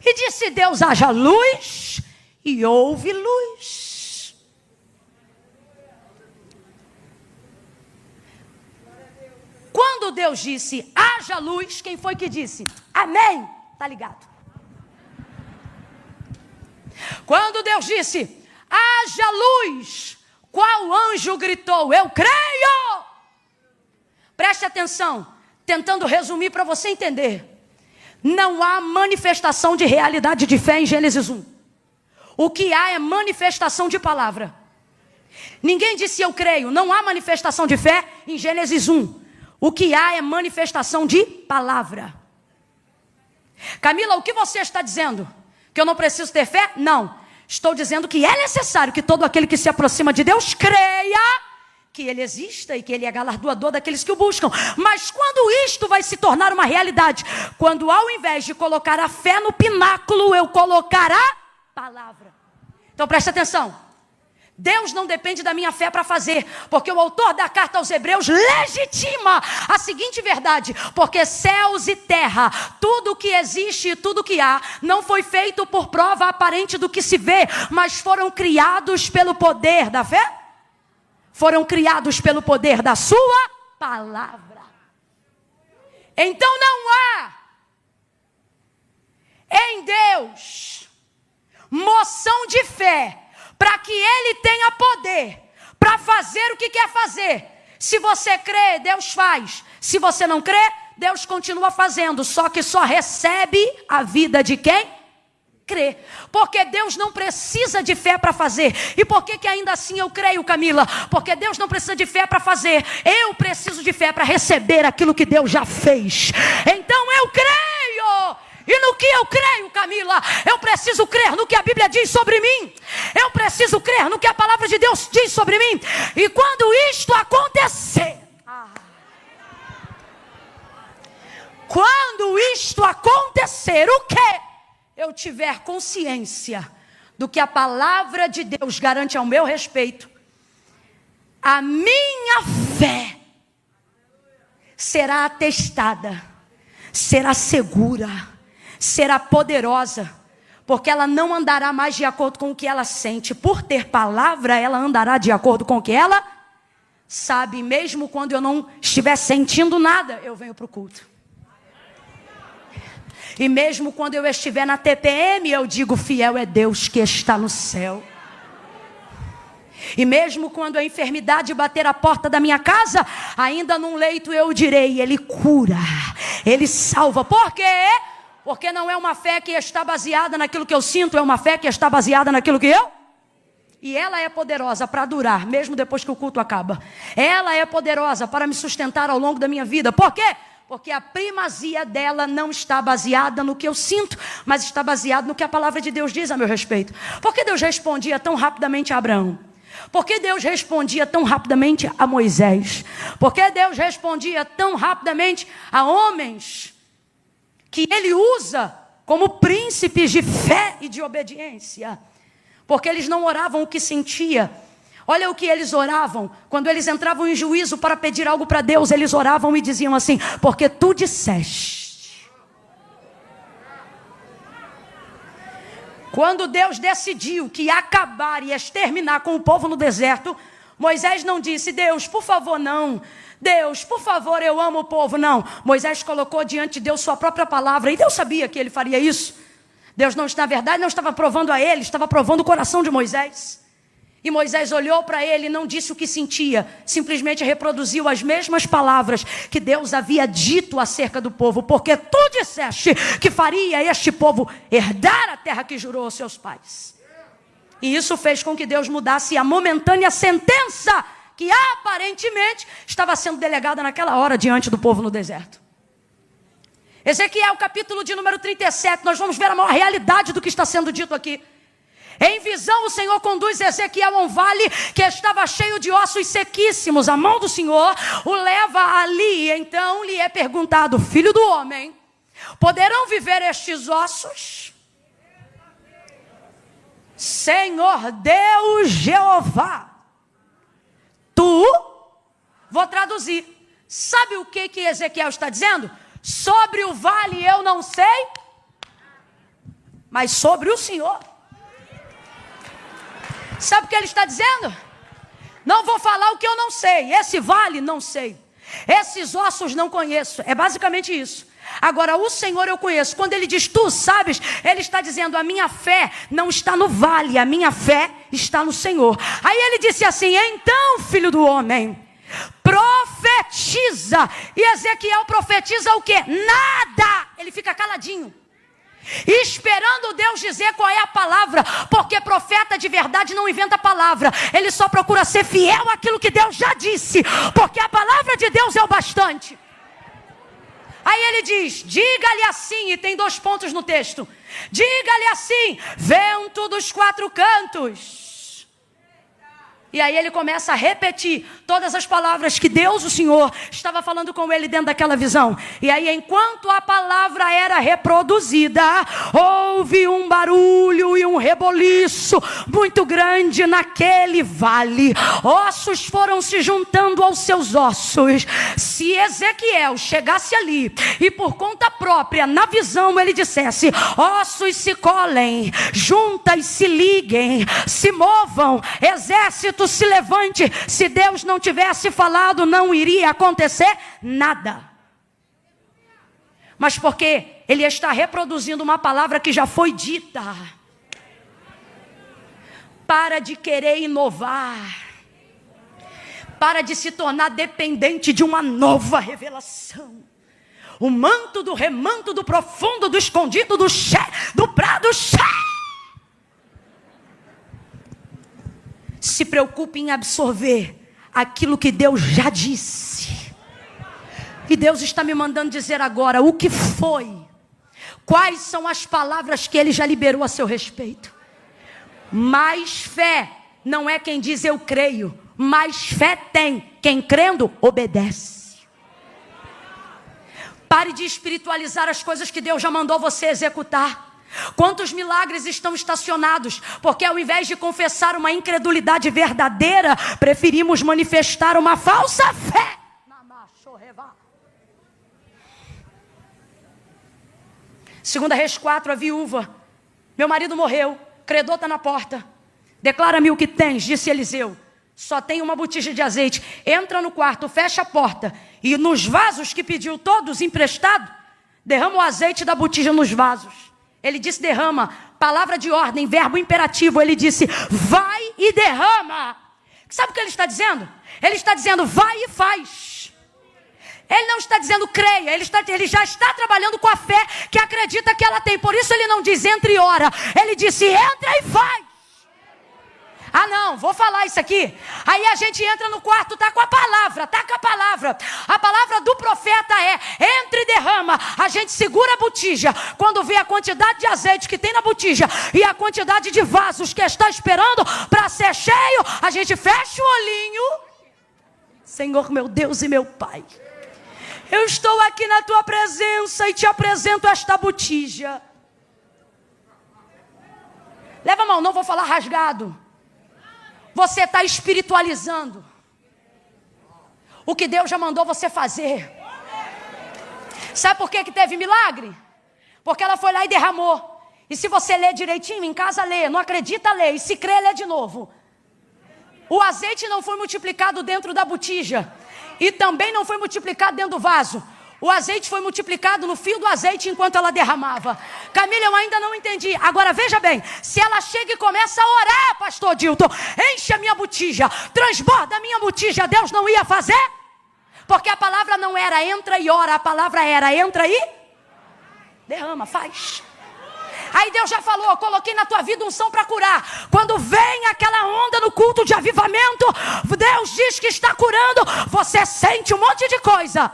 E disse Deus, haja luz, e houve luz. Quando Deus disse, haja luz, quem foi que disse? Amém. Tá ligado? Quando Deus disse, haja luz, qual anjo gritou? Eu creio. Preste atenção, tentando resumir para você entender. Não há manifestação de realidade de fé em Gênesis 1. O que há é manifestação de palavra. Ninguém disse eu creio, não há manifestação de fé em Gênesis 1. O que há é manifestação de palavra. Camila, o que você está dizendo? Que eu não preciso ter fé? Não. Estou dizendo que é necessário que todo aquele que se aproxima de Deus creia que Ele exista e que Ele é galardoador daqueles que o buscam. Mas quando isto vai se tornar uma realidade? Quando ao invés de colocar a fé no pináculo, eu colocar a palavra. Então preste atenção. Deus não depende da minha fé para fazer, porque o autor da carta aos Hebreus legitima a seguinte verdade, porque céus e terra, tudo que existe e tudo que há, não foi feito por prova aparente do que se vê, mas foram criados pelo poder da fé, foram criados pelo poder da sua palavra. Então não há em Deus moção de fé, para que Ele tenha poder para fazer o que quer fazer. Se você crê, Deus faz. Se você não crê, Deus continua fazendo. Só que só recebe a vida de quem crê. Porque Deus não precisa de fé para fazer. E por que ainda assim eu creio, Camila? Porque Deus não precisa de fé para fazer. Eu preciso de fé para receber aquilo que Deus já fez. Então eu creio. E no que eu creio, Camila? Eu preciso crer no que a Bíblia diz sobre mim. Eu preciso crer no que a palavra de Deus diz sobre mim. E quando isto acontecer, quando isto acontecer, o que? Eu tiver consciência do que a palavra de Deus garante ao meu respeito, a minha fé será atestada, será segura, será poderosa, porque ela não andará mais de acordo com o que ela sente. Por ter palavra, ela andará de acordo com o que ela sabe. Mesmo quando eu não estiver sentindo nada, eu venho para o culto. E mesmo quando eu estiver na TPM, eu digo, fiel é Deus que está no céu. E mesmo quando a enfermidade bater a porta da minha casa, ainda num leito eu direi, Ele cura, Ele salva. Por quê? Porque não é uma fé que está baseada naquilo que eu sinto, é uma fé que está baseada naquilo que eu... E ela é poderosa para durar, mesmo depois que o culto acaba. Ela é poderosa para me sustentar ao longo da minha vida. Por quê? Porque a primazia dela não está baseada no que eu sinto, mas está baseada no que a palavra de Deus diz a meu respeito. Por que Deus respondia tão rapidamente a Abraão? Por que Deus respondia tão rapidamente a Moisés? Por que Deus respondia tão rapidamente a homens que Ele usa como príncipes de fé e de obediência? Porque eles não oravam o que sentia. Olha o que eles oravam. Quando eles entravam em juízo para pedir algo para Deus, eles oravam e diziam assim: porque tu disseste. Quando Deus decidiu que ia acabar e exterminar com o povo no deserto, Moisés não disse: Deus, por favor, não. Deus, por favor, eu amo o povo. Não. Moisés colocou diante de Deus sua própria palavra. E Deus sabia que ele faria isso. Deus, na verdade, não estava provando a ele, estava provando o coração de Moisés. E Moisés olhou para ele e não disse o que sentia, simplesmente reproduziu as mesmas palavras que Deus havia dito acerca do povo. Porque tu disseste que faria este povo herdar a terra que jurou aos seus pais. E isso fez com que Deus mudasse a momentânea sentença que aparentemente estava sendo delegada naquela hora diante do povo no deserto. Ezequiel, capítulo de número 37, nós vamos ver a maior realidade do que está sendo dito aqui. Em visão, o Senhor conduz Ezequiel a um vale que estava cheio de ossos sequíssimos. A mão do Senhor o leva ali. Então lhe é perguntado: filho do homem, poderão viver estes ossos? Senhor Deus Jeová, vou traduzir. Sabe o que Ezequiel está dizendo? Sobre o vale eu não sei, mas sobre o Senhor. Sabe o que ele está dizendo? Não vou falar o que eu não sei. Esse vale não sei. Esses ossos não conheço. É basicamente isso. Agora o Senhor eu conheço. Quando ele diz tu sabes, ele está dizendo: a minha fé não está no vale, a minha fé está no Senhor. Aí ele disse assim: então, filho do homem, profetiza. E Ezequiel profetiza o quê? Nada. Ele fica caladinho, esperando Deus dizer qual é a palavra. Porque profeta de verdade não inventa palavra. Ele só procura ser fiel àquilo que Deus já disse. Porque a palavra de Deus é o bastante. Aí ele diz: diga-lhe assim. E tem 2 pontos no texto. Diga-lhe assim: vento dos 4 cantos. E aí ele começa a repetir todas as palavras que Deus, o Senhor, estava falando com ele dentro daquela visão. E aí, enquanto a palavra era reproduzida, houve um barulho e um reboliço muito grande naquele vale. Ossos foram se juntando aos seus ossos. Se Ezequiel chegasse ali e por conta própria, na visão, ele dissesse: ossos se colhem, juntas se liguem, se movam, exército se levante. Se Deus não tivesse falado, não iria acontecer nada. Mas porque ele está reproduzindo uma palavra que já foi dita. Para de querer inovar. Para de se tornar dependente de uma nova revelação. O manto do remanto, do profundo, do escondido, do prado. Se preocupe em absorver aquilo que Deus já disse. E Deus está me mandando dizer agora o que foi. Quais são as palavras que Ele já liberou a seu respeito. Mais fé não é quem diz eu creio. Mais fé tem quem crendo obedece. Pare de espiritualizar as coisas que Deus já mandou você executar. Quantos milagres estão estacionados? Porque ao invés de confessar uma incredulidade verdadeira, preferimos manifestar uma falsa fé. Segunda Reis 4, a viúva: meu marido morreu, credor está na porta. Declara-me o que tens, disse Eliseu. Só tem uma botija de azeite. Entra no quarto, fecha a porta, e nos vasos que pediu todos emprestado, derrama o azeite da botija nos vasos. Ele disse derrama, palavra de ordem, verbo imperativo. Ele disse vai e derrama. Sabe o que ele está dizendo? Ele está dizendo, vai e faz. Ele não está dizendo creia, ele já está trabalhando com a fé que acredita que ela tem. Por isso ele não diz entre e ora, ele disse entra e faz. Ah não, vou falar isso aqui. Aí a gente entra no quarto, tá com a palavra, tá com a palavra. A palavra do profeta é, entra e derrama. A gente segura a botija. Quando vê a quantidade de azeite que tem na botija e a quantidade de vasos que está esperando para ser cheio, a gente fecha o olhinho. Senhor meu Deus e meu Pai, eu estou aqui na tua presença e te apresento esta botija. Leva a mão, não vou falar rasgado. Você está espiritualizando o que Deus já mandou você fazer. Sabe por que teve milagre? Porque ela foi lá e derramou. E se você ler direitinho, em casa lê, não acredita, lê. E se crê, lê de novo. O azeite não foi multiplicado dentro da botija. E também não foi multiplicado dentro do vaso. O azeite foi multiplicado no fio do azeite enquanto ela derramava. Camila, eu ainda não entendi. Agora veja bem, se ela chega e começa a orar, pastor Dilton, enche a minha botija, transborda a minha botija, Deus não ia fazer? Porque a palavra não era entra e ora, a palavra era entra e derrama, faz. Aí Deus já falou, eu coloquei na tua vida unção para curar. Quando vem aquela onda no culto de avivamento, Deus diz que está curando, você sente um monte de coisa.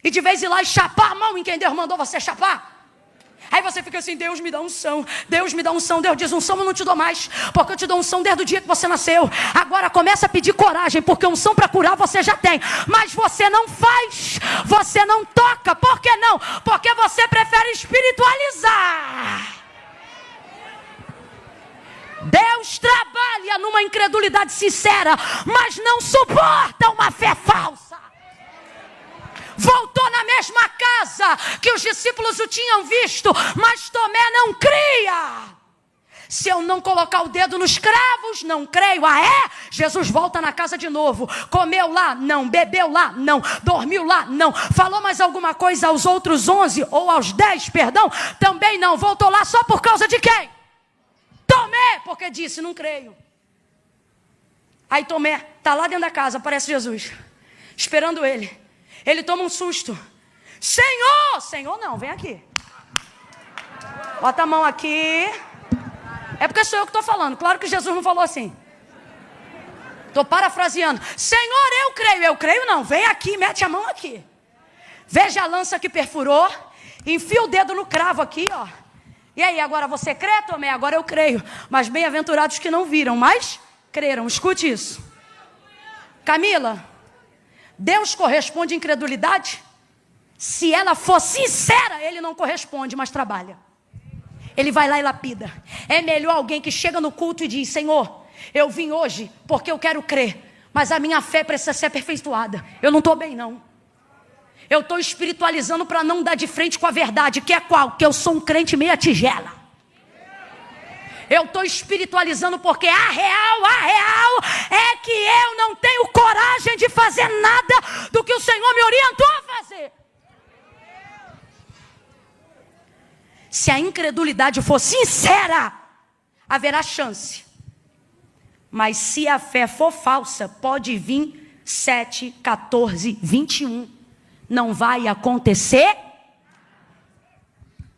E de vez em lá e chapar a mão em quem Deus mandou você chapar. Aí você fica assim, Deus me dá unção, Deus me dá unção. Deus diz, unção eu não te dou mais, porque eu te dou unção desde o dia que você nasceu. Agora começa a pedir coragem, porque unção para curar você já tem. Mas você não faz, você não toca. Por que não? Porque você prefere espiritualizar. Deus trabalha numa incredulidade sincera, mas não suporta uma fé falsa. Voltou na mesma casa que os discípulos o tinham visto, mas Tomé não cria. Se eu não colocar o dedo nos cravos, não creio. Ah é? Jesus volta na casa de novo. Comeu lá? Não. Bebeu lá? Não. Dormiu lá? Não. Falou mais alguma coisa aos outros 11 ou aos 10, perdão? Também não. Voltou lá só por causa de quem? Tomé, porque disse, não creio. Aí Tomé está lá dentro da casa, aparece Jesus, esperando ele. Ele toma um susto. Senhor! Senhor não, vem aqui. Bota a mão aqui. É porque sou eu que estou falando. Claro que Jesus não falou assim. Estou parafraseando. Senhor, eu creio. Eu creio não. Vem aqui, mete a mão aqui. Veja a lança que perfurou. Enfia o dedo no cravo aqui, ó. E aí, agora você crê, Tomé? Agora eu creio. Mas bem-aventurados que não viram, mas creram. Escute isso. Camila, Deus corresponde à incredulidade? Se ela for sincera, ele não corresponde, mas trabalha. Ele vai lá e lapida. É melhor alguém que chega no culto e diz, Senhor, eu vim hoje porque eu quero crer, mas a minha fé precisa ser aperfeiçoada. Eu não estou bem não. Eu estou espiritualizando para não dar de frente com a verdade, que é qual? Que eu sou um crente meia tigela. Eu estou espiritualizando porque a real é que eu não tenho coragem de fazer nada do que o Senhor me orientou a fazer. Se a incredulidade for sincera, haverá chance. Mas se a fé for falsa, pode vir 7, 14, 21. Não vai acontecer.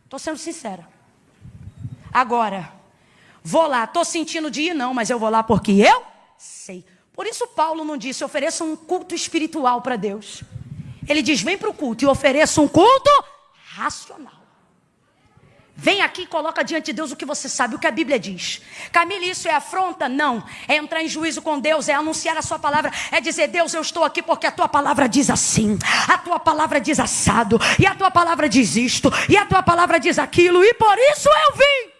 Estou sendo sincera. Agora, vou lá, estou sentindo de ir não, mas eu vou lá porque eu sei. Por isso Paulo não disse, ofereça um culto espiritual para Deus. Ele diz, vem para o culto e ofereça um culto racional. Vem aqui e coloca diante de Deus o que você sabe, o que a Bíblia diz. Camila, isso é afronta? Não. É entrar em juízo com Deus, é anunciar a sua palavra, é dizer, Deus, eu estou aqui porque a tua palavra diz assim, a tua palavra diz assado, e a tua palavra diz isto, e a tua palavra diz aquilo, e por isso eu vim.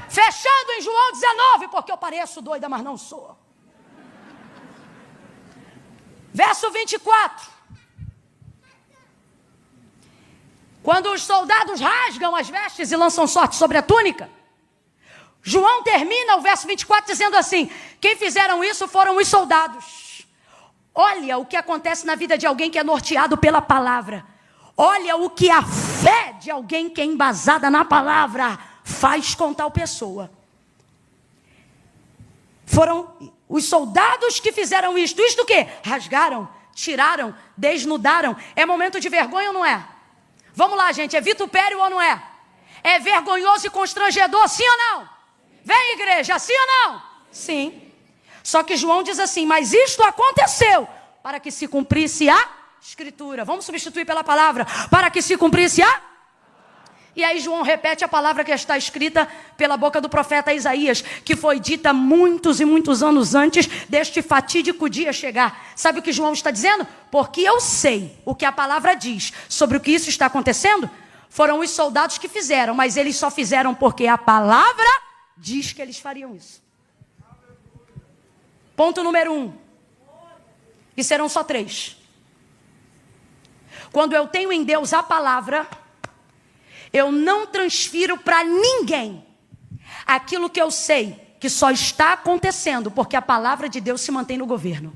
Fechando em João 19, porque eu pareço doida, mas não sou. Verso 24. Quando os soldados rasgam as vestes e lançam sorte sobre a túnica, João termina o verso 24 dizendo assim, quem fizeram isso foram os soldados. Olha o que acontece na vida de alguém que é norteado pela palavra. Olha o que a fé de alguém que é embasada na palavra faz com tal pessoa. Foram os soldados que fizeram isto. Isto o quê? Rasgaram, tiraram, desnudaram. É momento de vergonha ou não é? Vamos lá, gente. É vitupério ou não é? É vergonhoso e constrangedor, sim ou não? Vem, igreja, sim ou não? Sim. Só que João diz assim, mas isto aconteceu para que se cumprisse a Escritura. Vamos substituir pela palavra, para que se cumprisse a... E aí João repete a palavra que está escrita pela boca do profeta Isaías, que foi dita muitos e muitos anos antes deste fatídico dia chegar. Sabe o que João está dizendo? Porque eu sei o que a palavra diz sobre o que isso está acontecendo. Foram os soldados que fizeram, mas eles só fizeram porque a palavra diz que eles fariam isso. Ponto número 1. E serão só 3. Quando eu tenho em Deus a palavra, eu não transfiro para ninguém aquilo que eu sei que só está acontecendo porque a palavra de Deus se mantém no governo.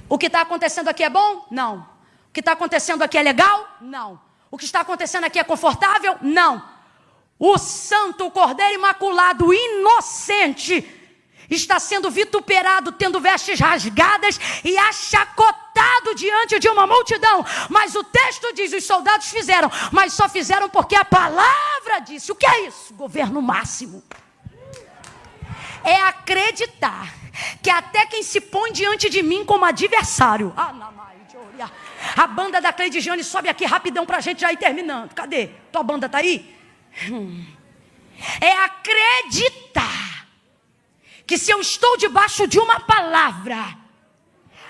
O que está acontecendo aqui é bom? Não. O que está acontecendo aqui é legal? Não. O que está acontecendo aqui é confortável? Não. O santo, o cordeiro imaculado, o inocente, está sendo vituperado, tendo vestes rasgadas e achacotado diante de uma multidão. Mas o texto diz, os soldados fizeram, mas só fizeram porque a palavra disse. O que é isso? Governo máximo. É acreditar que até quem se põe diante de mim como adversário... A banda da Cleide Jane sobe aqui rapidão pra gente já ir terminando. Cadê? Tua banda tá aí? É acreditar que se eu estou debaixo de uma palavra,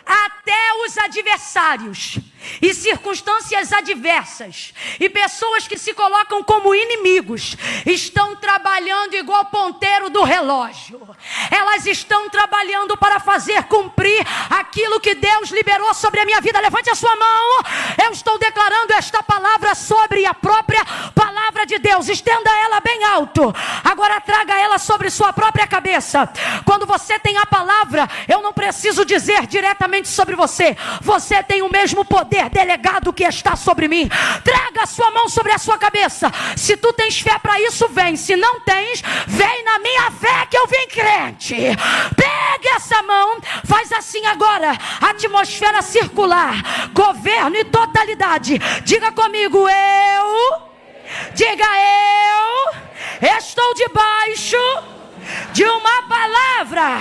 até os adversários e circunstâncias adversas e pessoas que se colocam como inimigos estão trabalhando igual ponteiro do relógio. Elas estão trabalhando para fazer cumprir aquilo que Deus liberou sobre a minha vida. Levante a sua mão. Eu estou declarando esta palavra sobre a própria palavra de Deus. Estenda ela bem alto. Agora traga ela sobre sua própria cabeça. Quando você tem a palavra, eu não preciso dizer diretamente sobre você. Você tem o mesmo poder delegado que está sobre mim. Traga a sua mão sobre a sua cabeça. Se tu tens fé para isso, vem. Se não tens, vem na minha fé que eu vim crente. Pegue essa mão, faz assim agora. Atmosfera circular, governo e totalidade. Diga comigo, diga eu estou debaixo de uma palavra.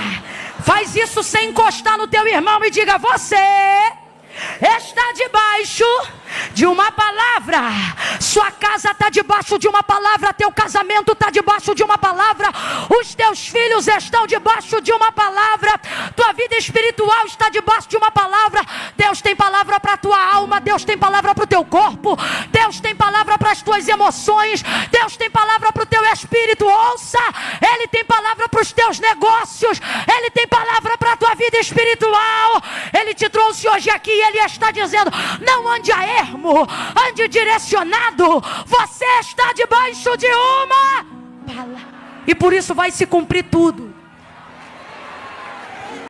Faz isso sem encostar no teu irmão e diga, você está debaixo de uma palavra. Sua casa está debaixo de uma palavra. Teu casamento está debaixo de uma palavra. Os teus filhos estão debaixo de uma palavra. Tua vida espiritual está debaixo de uma palavra. Deus tem palavra para a tua alma. Deus tem palavra para o teu corpo. Deus tem palavra para as tuas emoções. Deus tem palavra para o teu espírito. Ouça, Ele tem palavra para os teus negócios. Ele tem palavra para a tua vida espiritual. Ele te trouxe hoje aqui e Ele está dizendo, não ande a ermo, ande direcionado. Você está debaixo de uma palavra. E por isso vai se cumprir tudo.